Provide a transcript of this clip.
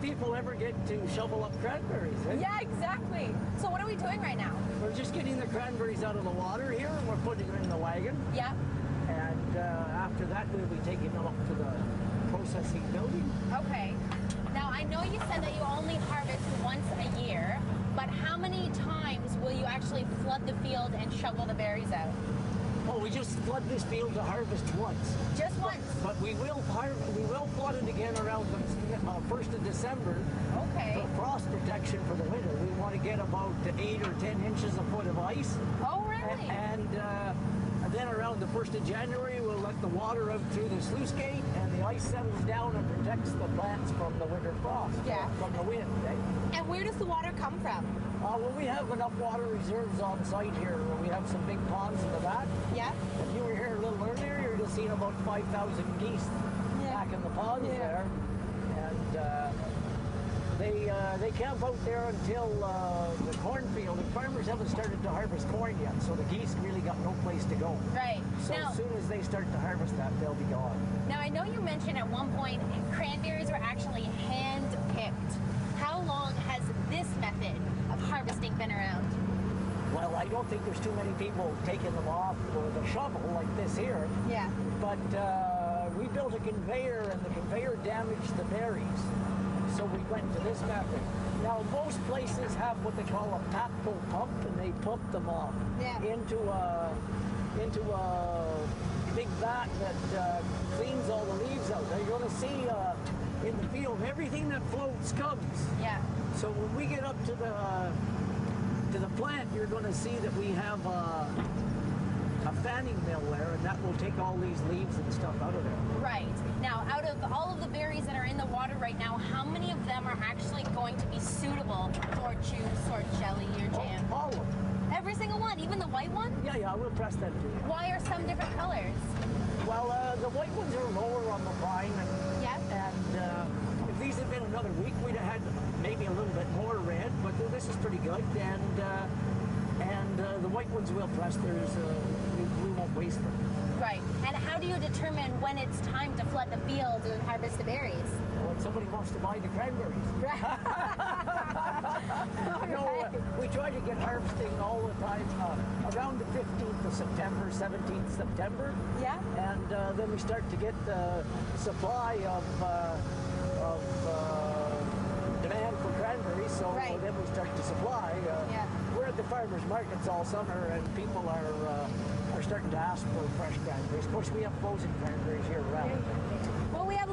people ever get to shovel up cranberries, eh? Yeah, exactly. So what are we doing right now? We're just getting the cranberries out of the water here, and we're putting them in the wagon. Yeah. And after that, we'll be taking them up to the processing building. Okay. Now, I know you said that you only harvest once a year, but how many times will you actually flood the field and shovel the berries out? Oh, we just flood this field to harvest once. Just once? But we will flood it again around the 1st of December. Okay. For frost protection for the winter. We want to get about 8 or 10 inches a foot of ice. Oh, really? And then around the 1st of January, we'll let the water out through the sluice gate, and the ice settles down and protects the plants from the winter frost. Yeah. From the wind. Eh? And where does the water come from? Well, we have enough water reserves on site here. We have some big ponds in the back. Yeah. If you were here a little earlier, you would have seen about 5,000 geese back in the ponds there. And they camp out there until the cornfield. The farmers haven't started to harvest corn yet, so the geese really got no place to go. Right. So now, as soon as they start to harvest that, they'll be gone. Now, I know you mentioned at one point cranberries were actually hand-picked. How long has this method of harvesting been around? Well, I don't think there's too many people taking them off with a shovel like this here. Yeah. But we built a conveyor, and the conveyor damaged the berries. So we went to this method. Now, most places have what they call a pack-pull pump, and they pump them off into a big vat that cleans all the leaves out. Now, you're going to see in the field, everything that floats comes. Yeah. So when we get up to the plant, you're going to see that we have a fanning mill there, and that will take all these leaves and stuff out of there. Right. Now, out of all of the berries that are in the water right now, how many of them are actually going to be suitable for juice or jelly or jam? All of them. Every single one, even the white one? Yeah, we'll press that too. Why are some different colors? Well, the white ones are lower on the vine, and if these had been another week, we'd have had maybe a little bit more red, but this is pretty good. And the white ones we'll press. We won't waste them. Right. And how do you determine when it's time to flood the field and harvest the berries? Well, when somebody wants to buy the cranberries. We try to get harvesting all the time around the 15th of September, 17th September. Yeah. And then we start to get the supply of demand for cranberries, so then we start to supply. We're at the farmers markets all summer, and people are starting to ask for fresh cranberries. Of course, we have frozen cranberries here around. Well, we have